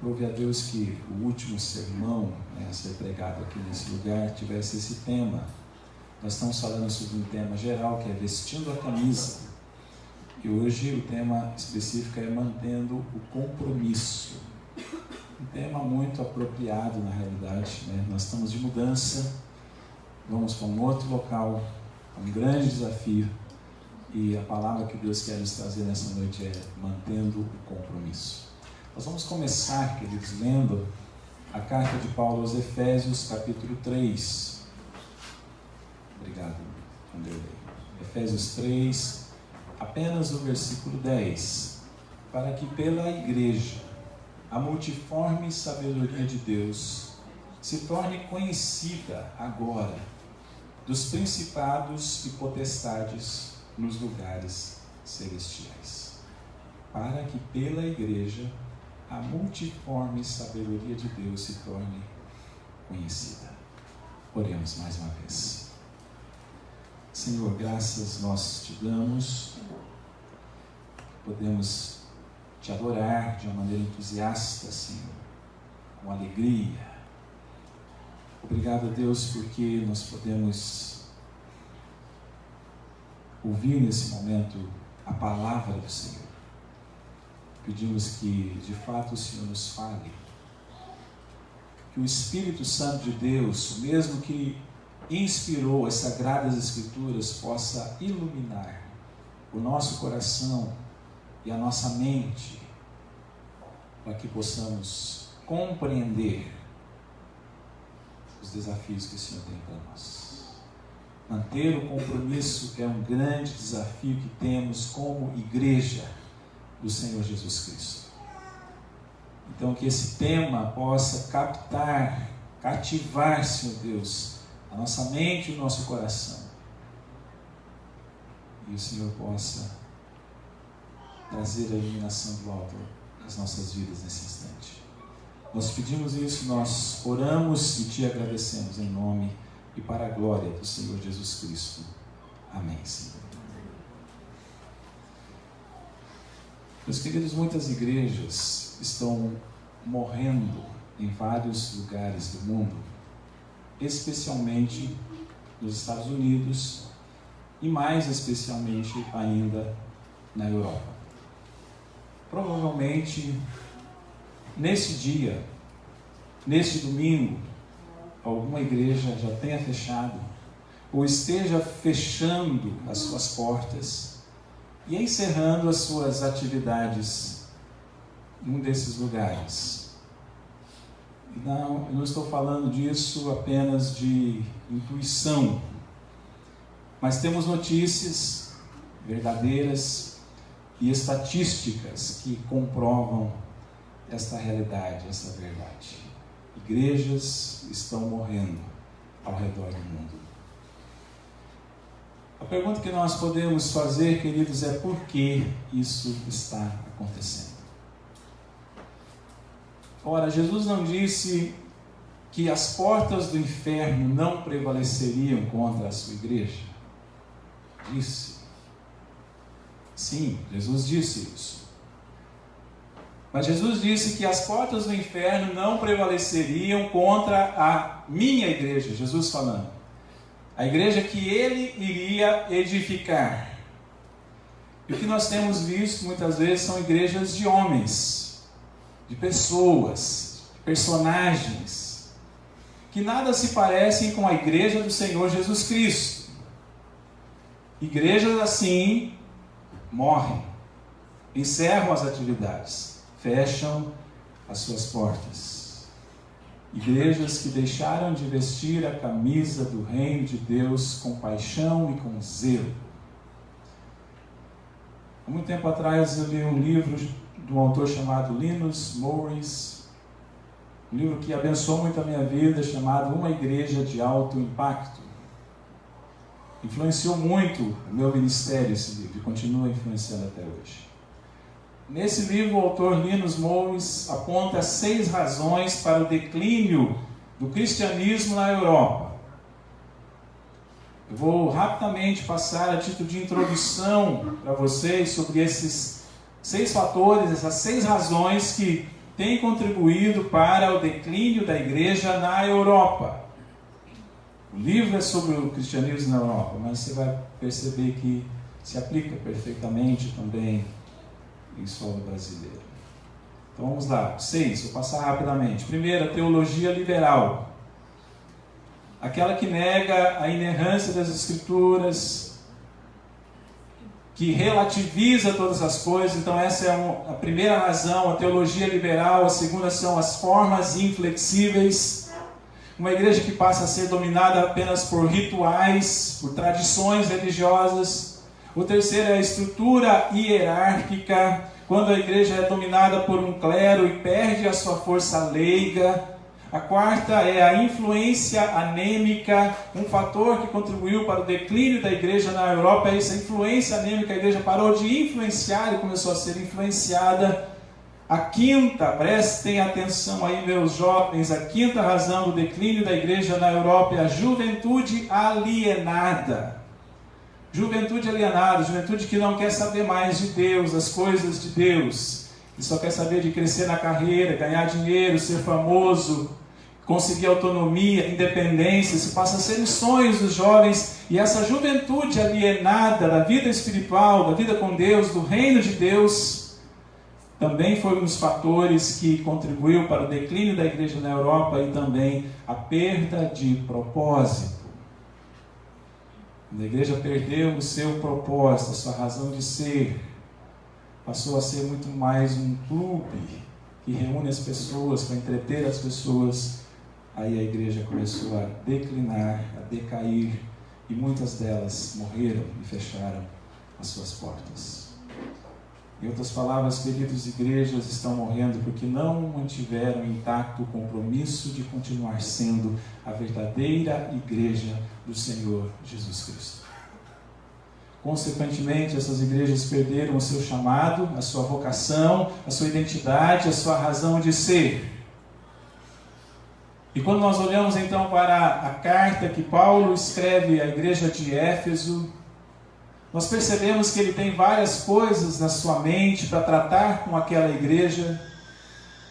Louve a Deus que o último sermão, a ser pregado aqui nesse lugar tivesse esse tema. Nós estamos falando sobre um tema geral que é vestindo a camisa. E hoje o tema específico é mantendo o compromisso. Um tema muito apropriado na realidade, Nós estamos de mudança, vamos para um outro local, um grande desafio. E a palavra que Deus quer nos trazer nessa noite é mantendo o compromisso. Nós vamos começar, queridos, lendo a carta de Paulo aos Efésios, capítulo 3. Obrigado, Anderlei. Efésios 3, apenas o versículo 10. Para que pela igreja a multiforme sabedoria de Deus se torne conhecida agora dos principados e potestades nos lugares celestiais. Para que pela igreja a multiforme sabedoria de Deus se torne conhecida. Oremos mais uma vez. Senhor, graças nós te damos. Podemos te adorar de uma maneira entusiasta, Senhor, com alegria. Obrigado, Deus, porque nós podemos ouvir nesse momento a palavra do Senhor. Pedimos que, de fato, o Senhor nos fale. Que o Espírito Santo de Deus, o mesmo que inspirou as Sagradas Escrituras, possa iluminar o nosso coração e a nossa mente, para que possamos compreender os desafios que o Senhor tem para nós. Manter o compromisso é um grande desafio que temos como igreja do Senhor Jesus Cristo. Então que esse tema possa cativar, Senhor Deus, a nossa mente e o nosso coração. E o Senhor possa trazer a iluminação do alto às nossas vidas nesse instante. Nós pedimos isso, nós oramos e te agradecemos em nome e para a glória do Senhor Jesus Cristo. Amém, Senhor. Meus queridos, muitas igrejas estão morrendo em vários lugares do mundo, especialmente nos Estados Unidos e mais especialmente ainda na Europa. Provavelmente, nesse dia, neste domingo, alguma igreja já tenha fechado ou esteja fechando as suas portas e encerrando as suas atividades num desses lugares. Não, eu não estou falando disso apenas de intuição, mas temos notícias verdadeiras e estatísticas que comprovam esta realidade, esta verdade. Igrejas estão morrendo ao redor do mundo. A pergunta que nós podemos fazer, queridos, é por que isso está acontecendo? Ora, Jesus não disse que as portas do inferno não prevaleceriam contra a sua igreja? Disse. Sim, Jesus disse isso. Mas Jesus disse que as portas do inferno não prevaleceriam contra a minha igreja, Jesus falando. A igreja que ele iria edificar. E o que nós temos visto muitas vezes são igrejas de homens, de pessoas, de personagens, que nada se parecem com a igreja do Senhor Jesus Cristo. Igrejas assim morrem, encerram as atividades, fecham as suas portas. Igrejas que deixaram de vestir a camisa do reino de Deus com paixão e com zelo. Há muito tempo atrás eu li um livro de um autor chamado Linus Morris, um livro que abençoou muito a minha vida, chamado Uma Igreja de Alto Impacto. Influenciou muito o meu ministério esse livro e continua influenciando até hoje. Nesse livro, o autor Linus Morris aponta 6 razões para o declínio do cristianismo na Europa. Eu vou rapidamente passar a título de introdução para vocês sobre esses 6 fatores, essas 6 razões que tem contribuído para o declínio da igreja na Europa. O livro é sobre o cristianismo na Europa, mas você vai perceber que se aplica perfeitamente também em solo brasileiro. Então vamos lá, 6, vou passar rapidamente. Primeiro, a teologia liberal. Aquela que nega a inerrância das Escrituras, que relativiza todas as coisas. Então essa é a primeira razão, a teologia liberal. A segunda são as formas inflexíveis. Uma igreja que passa a ser dominada apenas por rituais, por tradições religiosas. O terceiro é a estrutura hierárquica, quando a igreja é dominada por um clero e perde a sua força leiga. A quarta é a influência anêmica, um fator que contribuiu para o declínio da igreja na Europa. É essa influência anêmica, a igreja parou de influenciar e começou a ser influenciada. A quinta, prestem atenção aí meus jovens, a quinta razão do declínio da igreja na Europa é a juventude alienada. Juventude alienada, juventude que não quer saber mais de Deus, das coisas de Deus, que só quer saber de crescer na carreira, ganhar dinheiro, ser famoso, conseguir autonomia, independência. Isso passa a ser os sonhos dos jovens, e essa juventude alienada da vida espiritual, da vida com Deus, do reino de Deus, também foi um dos fatores que contribuiu para o declínio da igreja na Europa e também a perda de propósito. A igreja perdeu o seu propósito, a sua razão de ser, passou a ser muito mais um clube que reúne as pessoas para entreter as pessoas. Aí a igreja começou a declinar, a decair, e muitas delas morreram e fecharam as suas portas. Em outras palavras, queridos, igrejas estão morrendo porque não mantiveram intacto o compromisso de continuar sendo a verdadeira igreja do Senhor Jesus Cristo. Consequentemente, essas igrejas perderam o seu chamado, a sua vocação, a sua identidade, a sua razão de ser. E quando nós olhamos então para a carta que Paulo escreve à igreja de Éfeso, nós percebemos que ele tem várias coisas na sua mente para tratar com aquela igreja.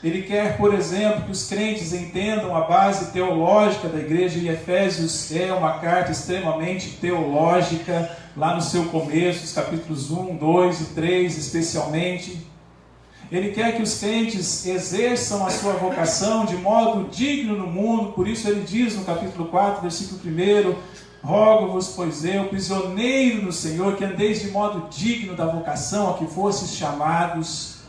Ele quer, por exemplo, que os crentes entendam a base teológica da igreja, e Efésios é uma carta extremamente teológica, lá no seu começo, os capítulos 1, 2 e 3 especialmente. Ele quer que os crentes exerçam a sua vocação de modo digno no mundo, por isso ele diz no capítulo 4, versículo 1, rogo-vos, pois eu, prisioneiro no Senhor, que andeis de modo digno da vocação a que fostes chamados.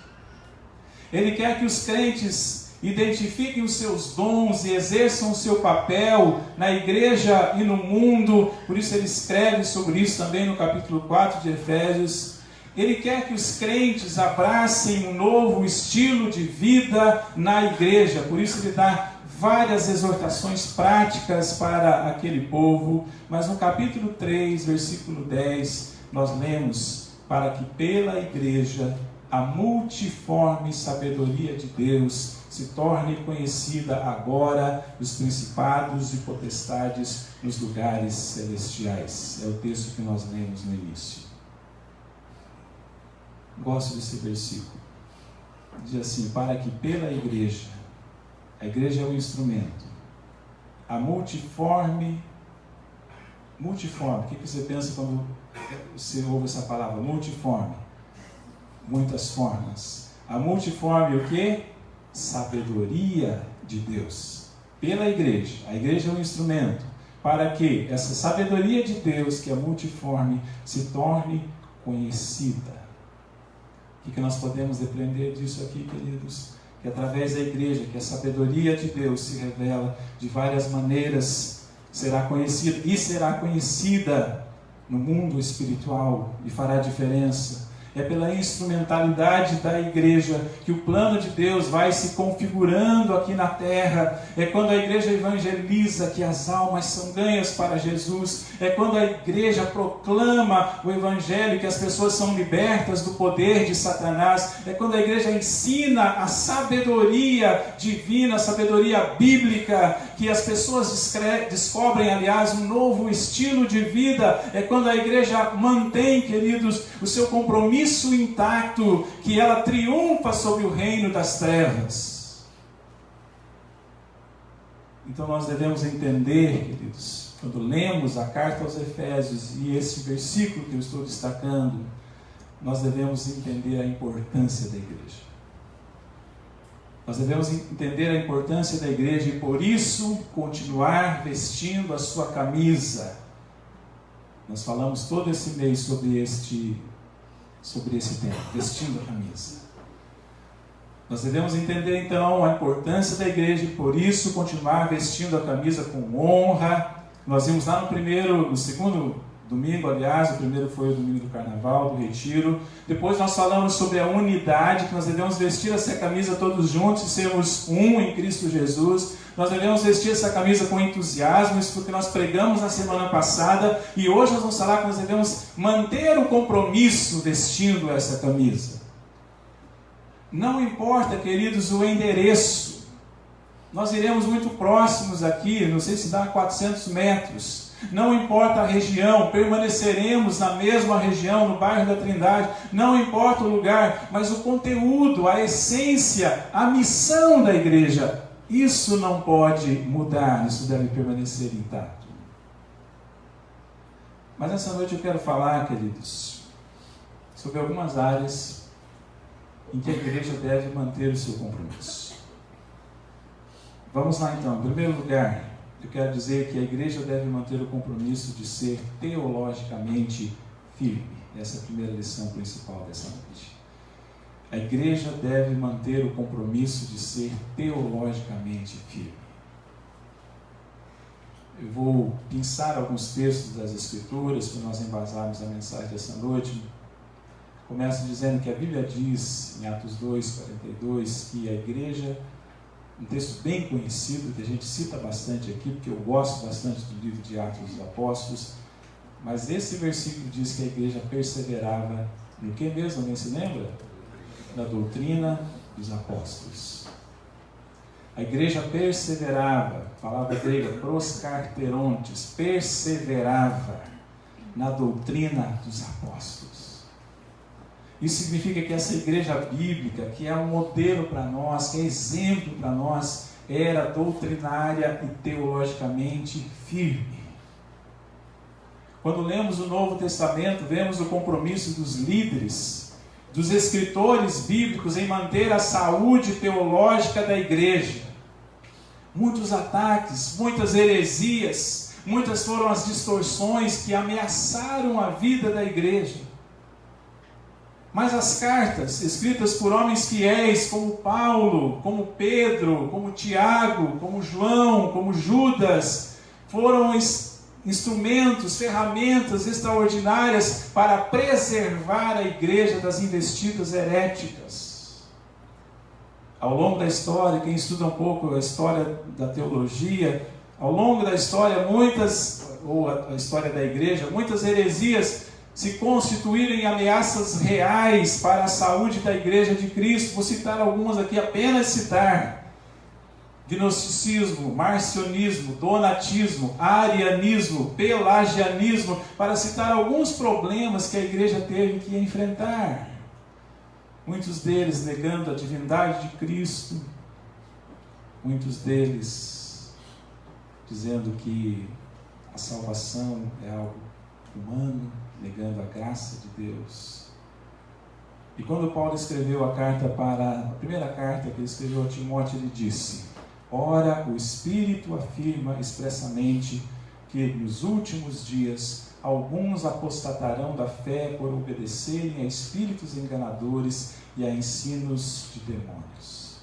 Ele quer que os crentes identifiquem os seus dons e exerçam o seu papel na igreja e no mundo, por isso ele escreve sobre isso também no capítulo 4 de Efésios. Ele quer que os crentes abracem um novo estilo de vida na igreja, por isso ele dá várias exortações práticas para aquele povo. Mas no capítulo 3, versículo 10, nós lemos: para que pela igreja a multiforme sabedoria de Deus se torne conhecida agora dos principados e potestades nos lugares celestiais. É o texto que nós lemos no início. Gosto desse versículo. Diz assim: para que pela igreja, a igreja é o instrumento, a multiforme, o que você pensa quando você ouve essa palavra? Multiforme, muitas formas. A multiforme o quê? Sabedoria de Deus. Pela igreja, a igreja é um instrumento para que essa sabedoria de Deus, que é multiforme, se torne conhecida. O que nós podemos aprender disso aqui, queridos? Que através da igreja, que a sabedoria de Deus se revela de várias maneiras, será conhecida e será conhecida no mundo espiritual e fará diferença. É pela instrumentalidade da igreja que o plano de Deus vai se configurando aqui na terra. É quando a igreja evangeliza que as almas são ganhas para Jesus. É quando a igreja proclama o evangelho que as pessoas são libertas do poder de Satanás. É quando a igreja ensina a sabedoria divina, a sabedoria bíblica, que as pessoas descobrem, aliás, um novo estilo de vida. É quando a igreja mantém, queridos, o seu compromisso intacto, que ela triunfa sobre o reino das trevas. Então nós devemos entender, queridos, quando lemos a carta aos Efésios e esse versículo que eu estou destacando, nós devemos entender a importância da igreja. Nós devemos entender a importância da igreja e por isso continuar vestindo a sua camisa. Nós falamos todo esse mês sobre esse tema, vestindo a camisa. Nós devemos entender então a importância da igreja e por isso continuar vestindo a camisa com honra. Nós vimos lá no segundo domingo, aliás, o primeiro foi o domingo do carnaval, do retiro. Depois nós falamos sobre a unidade, que nós devemos vestir essa camisa todos juntos e sermos um em Cristo Jesus. Nós devemos vestir essa camisa com entusiasmo, isso porque nós pregamos na semana passada, e hoje nós vamos falar que nós devemos manter o compromisso vestindo essa camisa. Não importa, queridos, o endereço. Nós iremos muito próximos aqui, não sei se dá 400 metros. Não importa a região, permaneceremos na mesma região, no bairro da Trindade. Não importa o lugar, mas o conteúdo, a essência, a missão da igreja, isso não pode mudar, isso deve permanecer intacto. Mas essa noite eu quero falar, queridos, sobre algumas áreas em que a igreja deve manter o seu compromisso. Vamos lá então. Em primeiro lugar, eu quero dizer que a igreja deve manter o compromisso de ser teologicamente firme. Essa é a primeira lição principal dessa noite. A igreja deve manter o compromisso de ser teologicamente firme. Eu vou pensar alguns textos das Escrituras para nós embasarmos a mensagem dessa noite. Começo dizendo que a Bíblia diz, em Atos 2:42, que a igreja, um texto bem conhecido, que a gente cita bastante aqui, porque eu gosto bastante do livro de Atos dos Apóstolos, mas esse versículo diz que a igreja perseverava no que mesmo? Alguém se lembra? Na doutrina dos apóstolos. A igreja perseverava, palavra grega, proskarterontes, perseverava na doutrina dos apóstolos. Isso significa que essa igreja bíblica, que é um modelo para nós, que é exemplo para nós, era doutrinária e teologicamente firme. Quando lemos o Novo Testamento, vemos o compromisso dos líderes, dos escritores bíblicos em manter a saúde teológica da igreja. Muitos ataques, muitas heresias, muitas foram as distorções que ameaçaram a vida da igreja. Mas as cartas escritas por homens fiéis como Paulo, como Pedro, como Tiago, como João, como Judas, foram instrumentos, ferramentas extraordinárias para preservar a igreja das investidas heréticas. Ao longo da história, quem estuda um pouco a história da teologia, ao longo da história, a história da igreja, muitas heresias se constituíram em ameaças reais para a saúde da igreja de Cristo. Vou citar algumas aqui, apenas citar: gnosticismo, marcionismo, donatismo, arianismo, pelagianismo, para citar alguns problemas que a igreja teve que enfrentar. Muitos deles negando a divindade de Cristo, muitos deles dizendo que a salvação é algo humano, negando a graça de Deus. E quando Paulo escreveu a primeira carta que ele escreveu a Timóteo, ele disse: ora, o Espírito afirma expressamente que nos últimos dias alguns apostatarão da fé por obedecerem a espíritos enganadores e a ensinos de demônios.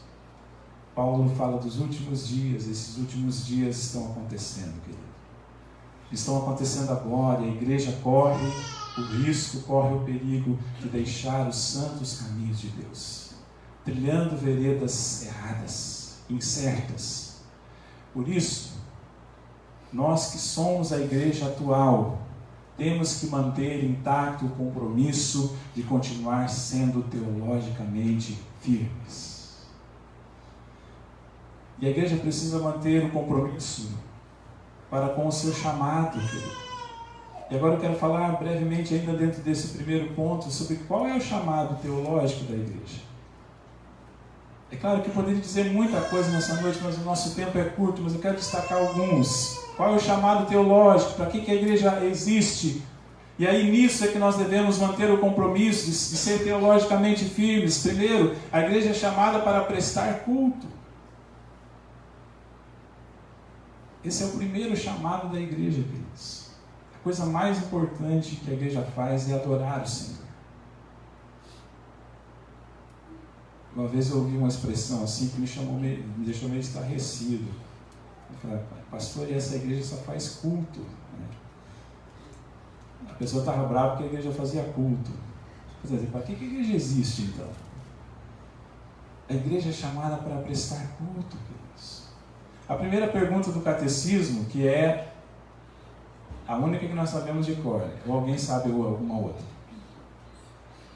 Paulo fala dos últimos dias. Esses últimos dias estão acontecendo, querido. Estão acontecendo agora, e a igreja corre o risco, corre o perigo de deixar os santos caminhos de Deus, trilhando veredas erradas, incertas. Por isso, nós que somos a igreja atual, temos que manter intacto o compromisso de continuar sendo teologicamente firmes. E a igreja precisa manter o compromisso para com o seu chamado, querido. E agora eu quero falar brevemente, ainda dentro desse primeiro ponto, sobre qual é o chamado teológico da igreja. É claro que eu poderia dizer muita coisa nessa noite, mas o nosso tempo é curto, mas eu quero destacar alguns. Qual é o chamado teológico? Para que a igreja existe? E aí nisso é que nós devemos manter o compromisso de ser teologicamente firmes. Primeiro, a igreja é chamada para prestar culto. Esse é o primeiro chamado da igreja, queridos. A coisa mais importante que a igreja faz é adorar o Senhor. Uma vez eu ouvi uma expressão assim que me deixou meio estarrecido. Eu falei, pastor, e essa igreja só faz culto, né? A pessoa estava brava porque a igreja fazia culto. Quer dizer, para que a igreja existe então? A igreja é chamada para prestar culto, queridos. A primeira pergunta do catecismo, que é a única que nós sabemos de cor, ou alguém sabe alguma outra?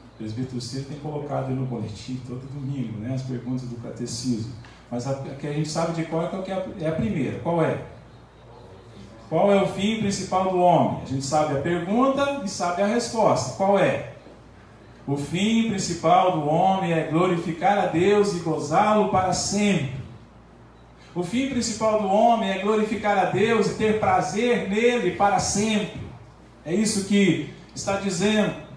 O presbítero Ciro tem colocado aí no boletim todo domingo, né, as perguntas do catecismo. Mas a que a gente sabe de cor é a primeira. Qual é? Qual é o fim principal do homem? A gente sabe a pergunta e sabe a resposta. Qual é? O fim principal do homem é glorificar a Deus e gozá-lo para sempre. O fim principal do homem é glorificar a Deus e ter prazer nele para sempre. É isso que está dizendo.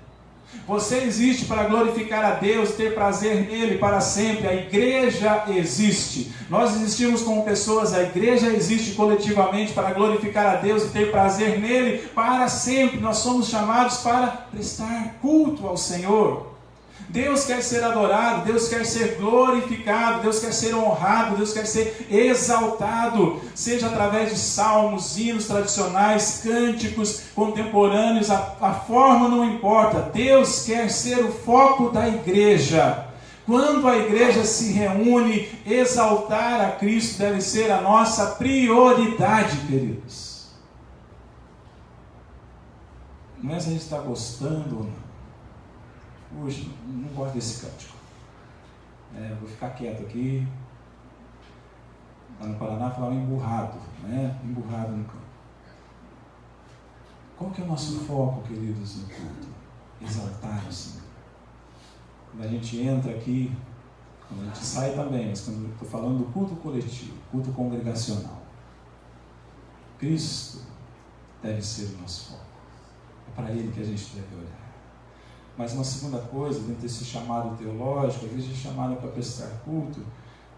Você existe para glorificar a Deus, ter prazer nele para sempre. A igreja existe. Nós existimos como pessoas, a igreja existe coletivamente para glorificar a Deus e ter prazer nele para sempre. Nós somos chamados para prestar culto ao Senhor. Deus quer ser adorado, Deus quer ser glorificado, Deus quer ser honrado, Deus quer ser exaltado, seja através de salmos, hinos tradicionais, cânticos contemporâneos, a forma não importa. Deus quer ser o foco da igreja. Quando a igreja se reúne, exaltar a Cristo deve ser a nossa prioridade, queridos. Não é se a gente está gostando ou não. Hoje, não gosto desse cântico. Vou ficar quieto aqui. Lá no Paraná falava emburrado, né? Emburrado no campo. Qual que é o nosso foco, queridos, no culto? Exaltar o Senhor. Quando a gente entra aqui, quando a gente sai também, mas quando eu estou falando do culto coletivo, culto congregacional, Cristo deve ser o nosso foco. É para Ele que a gente deve olhar. Mas uma segunda coisa, dentro desse chamado teológico, a igreja é chamada para prestar culto,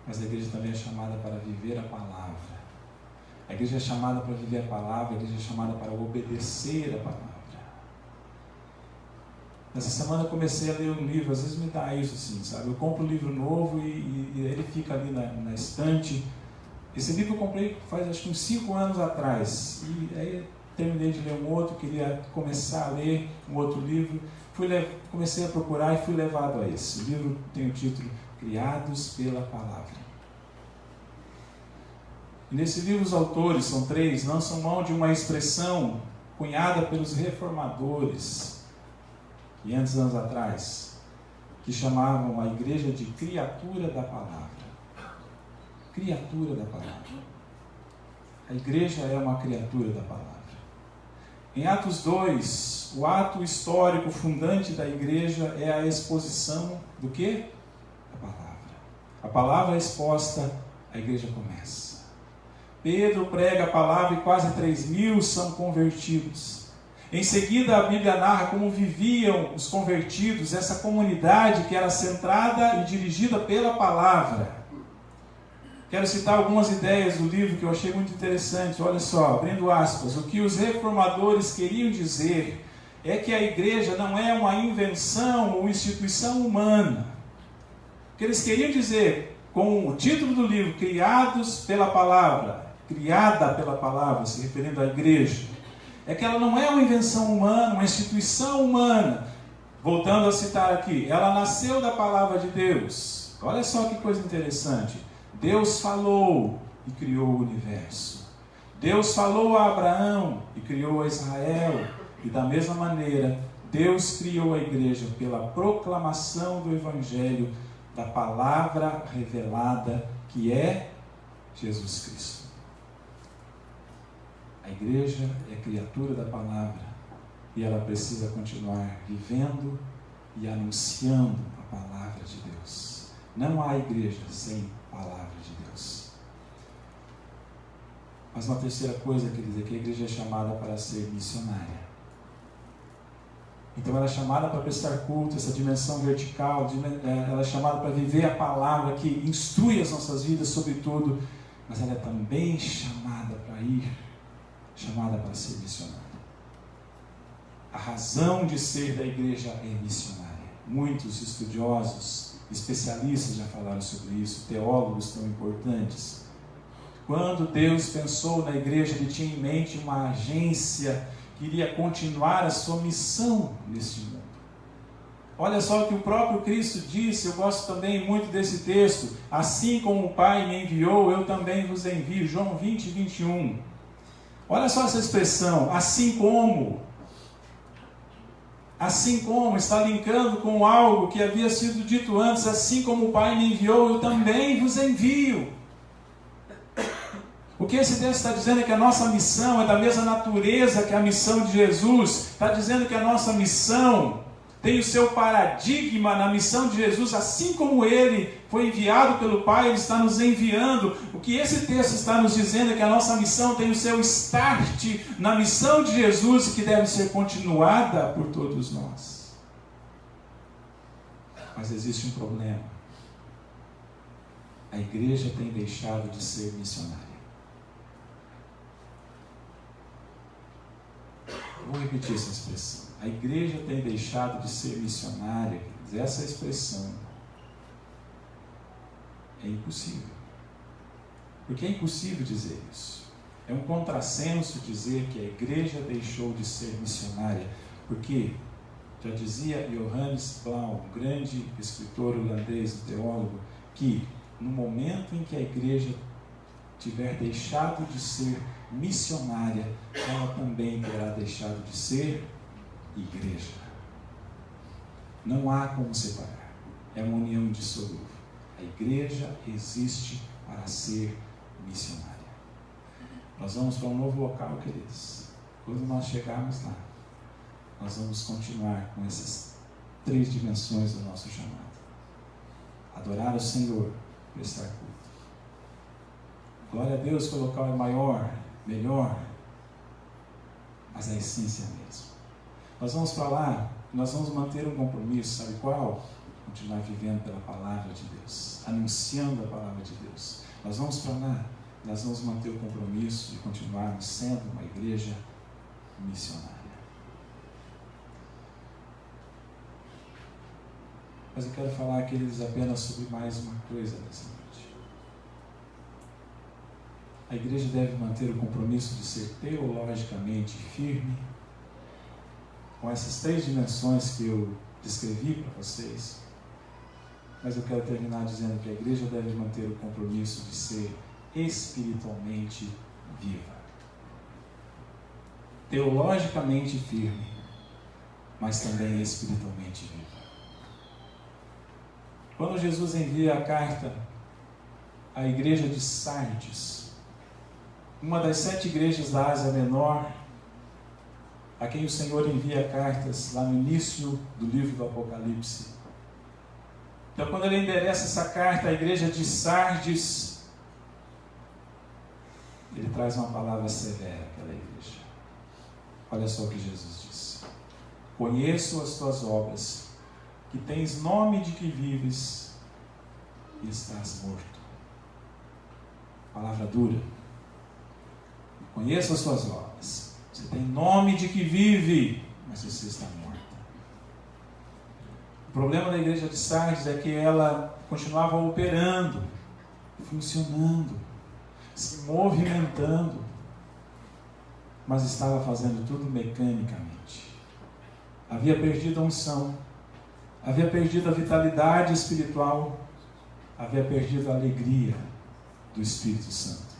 mas a igreja também é chamada para viver a palavra. A igreja é chamada para viver a palavra, a igreja é chamada para obedecer a palavra. Nessa semana eu comecei a ler um livro, às vezes me dá isso assim, sabe? Eu compro um livro novo e ele fica ali na estante. Esse livro eu comprei faz acho que uns 5 anos atrás, e aí terminei de ler um outro, queria começar a ler um outro livro. Comecei a procurar e fui levado a esse. O livro tem o título Criados pela Palavra. E nesse livro os autores, são 3, lançam mão de uma expressão cunhada pelos reformadores, 500 anos atrás, que chamavam a igreja de criatura da palavra. Criatura da palavra. A igreja é uma criatura da palavra. Em Atos 2, o ato histórico fundante da igreja é a exposição do quê? Da palavra. A palavra é exposta, a igreja começa. Pedro prega a palavra e quase 3.000 são convertidos. Em seguida, a Bíblia narra como viviam os convertidos, essa comunidade que era centrada e dirigida pela palavra. Quero citar algumas ideias do livro que eu achei muito interessante. Olha só, abrindo aspas. O que os reformadores queriam dizer é que a igreja não é uma invenção ou instituição humana. O que eles queriam dizer, com o título do livro, Criados pela Palavra, criada pela palavra, se referindo à igreja, é que ela não é uma invenção humana, uma instituição humana. Voltando a citar aqui, ela nasceu da palavra de Deus. Olha só que coisa interessante. Deus falou e criou o universo. Deus falou a Abraão e criou a Israel. E da mesma maneira, Deus criou a igreja pela proclamação do Evangelho, da palavra revelada, que é Jesus Cristo. A igreja é criatura da palavra e ela precisa continuar vivendo e anunciando a palavra de Deus. Não há igreja sem palavra de Deus. Mas uma terceira coisa, queridos, é que a igreja é chamada para ser missionária. Então ela é chamada para prestar culto, essa dimensão vertical, ela é chamada para viver a palavra que instrui as nossas vidas sobre tudo, mas ela é também chamada para ir, chamada para ser missionária. A razão de ser da igreja é missionária. Muitos estudiosos, especialistas já falaram sobre isso, teólogos tão importantes. Quando Deus pensou na igreja, Ele tinha em mente uma agência que iria continuar a sua missão neste mundo. Olha só o que o próprio Cristo disse, eu gosto também muito desse texto. Assim como o Pai me enviou, eu também vos envio. João 20, 21. Olha só essa expressão, assim como está linkando com algo que havia sido dito antes, assim como o Pai me enviou, eu também vos envio. O que esse texto está dizendo é que a nossa missão é da mesma natureza que a missão de Jesus. Está dizendo que a nossa missão tem o seu paradigma na missão de Jesus, assim como Ele foi enviado pelo Pai, Ele está nos enviando. O que esse texto está nos dizendo é que a nossa missão tem o seu start na missão de Jesus, que deve ser continuada por todos nós. Mas existe um problema. A igreja tem deixado de ser missionária. Vou repetir essa expressão. A igreja tem deixado de ser missionária. Essa expressão é impossível. Porque é impossível dizer isso. É um contrassenso dizer que a igreja deixou de ser missionária. Porque, já dizia Johannes Blau, um grande escritor holandês, teólogo, que no momento em que a igreja tiver deixado de ser missionária, ela também terá deixado de ser igreja. Não há como separar. É uma união indissolúvel. A igreja existe para ser missionária. Nós vamos para um novo local, queridos. Quando nós chegarmos lá, nós vamos continuar com essas 3 dimensões do nosso chamado. Adorar o Senhor, prestar culto. Glória a Deus que o local é maior, melhor, mas a essência é a mesma. Nós vamos para lá, nós vamos manter um compromisso, sabe qual? Continuar vivendo pela palavra de Deus, anunciando a palavra de Deus. Nós vamos para lá, nós vamos manter o compromisso de continuarmos sendo uma igreja missionária. Mas eu quero falar, queridos, apenas sobre mais uma coisa nessa noite. A igreja deve manter o compromisso de ser teologicamente firme, com essas 3 dimensões que eu descrevi para vocês. Mas eu quero terminar dizendo que a igreja deve manter o compromisso de ser espiritualmente viva. Teologicamente firme, mas também espiritualmente viva. Quando Jesus envia a carta à igreja de Sardes, uma das 7 igrejas da Ásia Menor, a quem o Senhor envia cartas lá no início do livro do Apocalipse. Então, quando ele endereça essa carta à igreja de Sardes, ele traz uma palavra severa àquela igreja. Olha só o que Jesus disse: conheço as tuas obras, que tens nome de que vives e estás morto. Palavra dura. Conheço as suas obras. Você tem nome de que vive, mas você está morta. O problema da igreja de Sardes é que ela continuava operando, funcionando, se movimentando, mas estava fazendo tudo mecanicamente. Havia perdido a unção, havia perdido a vitalidade espiritual, havia perdido a alegria do Espírito Santo.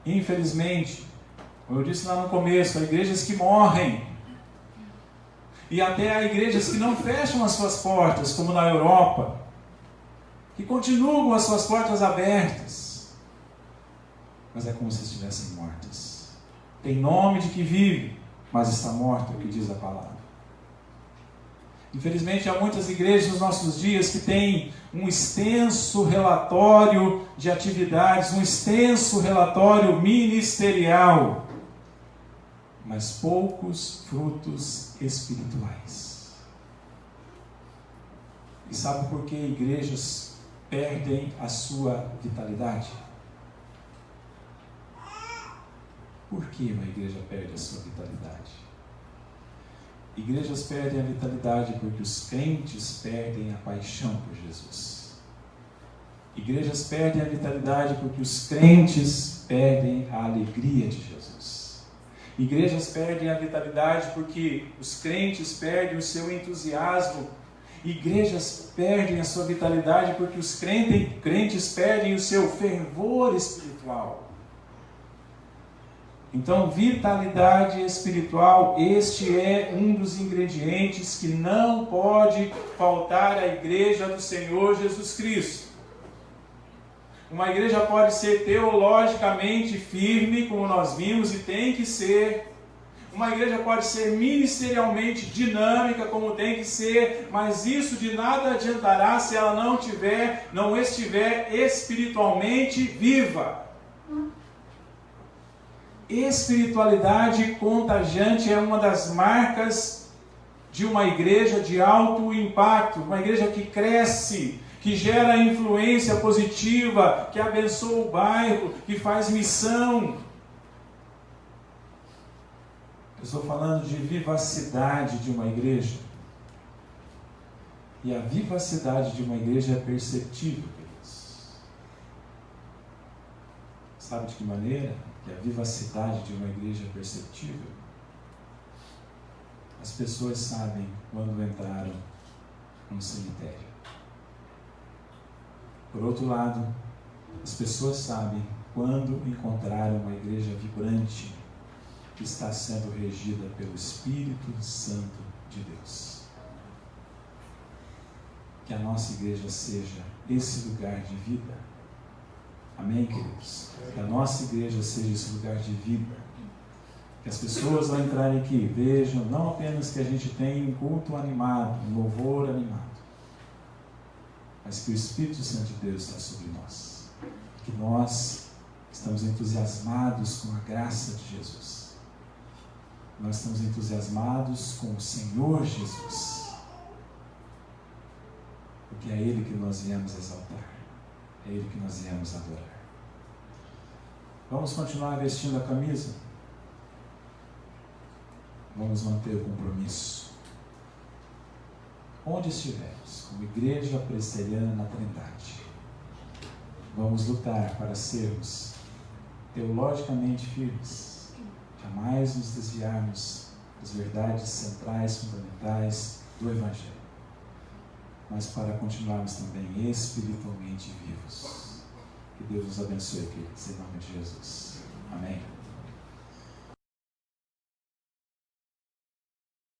Infelizmente, como eu disse lá no começo, há igrejas que morrem. E até há igrejas que não fecham as suas portas, como na Europa, que continuam com as suas portas abertas. Mas é como se estivessem mortas. Tem nome de que vive, mas está morta, é o que diz a palavra. Infelizmente, há muitas igrejas nos nossos dias que têm um extenso relatório de atividades, um extenso relatório ministerial, mas poucos frutos espirituais. E sabe por que igrejas perdem a sua vitalidade? Por que uma igreja perde a sua vitalidade? Igrejas perdem a vitalidade porque os crentes perdem a paixão por Jesus. Igrejas perdem a vitalidade porque os crentes perdem a alegria de Jesus. Igrejas perdem a vitalidade porque os crentes perdem o seu entusiasmo. Igrejas perdem a sua vitalidade porque os crentes perdem o seu fervor espiritual. Então, vitalidade espiritual, este é um dos ingredientes que não pode faltar à igreja do Senhor Jesus Cristo. Uma igreja pode ser teologicamente firme, como nós vimos, e tem que ser. Uma igreja pode ser ministerialmente dinâmica, como tem que ser, mas isso de nada adiantará se ela não estiver espiritualmente viva. Espiritualidade contagiante é uma das marcas de uma igreja de alto impacto, uma igreja que cresce, que gera influência positiva, que abençoa o bairro, que faz missão. Eu estou falando de vivacidade de uma igreja. E a vivacidade de uma igreja é perceptível, queridos. Sabe de que maneira que a vivacidade de uma igreja é perceptível? As pessoas sabem quando entraram num cemitério. Por outro lado, as pessoas sabem quando encontraram uma igreja vibrante que está sendo regida pelo Espírito Santo de Deus. Que a nossa igreja seja esse lugar de vida. Amém, queridos? Que a nossa igreja seja esse lugar de vida. Que as pessoas ao entrarem aqui vejam não apenas que a gente tem um culto animado, um louvor animado, mas que o Espírito Santo de Deus está sobre nós. Que nós estamos entusiasmados com a graça de Jesus. Nós estamos entusiasmados com o Senhor Jesus. Porque é Ele que nós viemos exaltar. É Ele que nós viemos adorar. Vamos continuar vestindo a camisa? Vamos manter o compromisso. Onde estivermos, como igreja presbiteriana na Trindade, vamos lutar para sermos teologicamente firmes, jamais nos desviarmos das verdades centrais, fundamentais do Evangelho, mas para continuarmos também espiritualmente vivos. Que Deus nos abençoe, queridos, em nome de Jesus. Amém.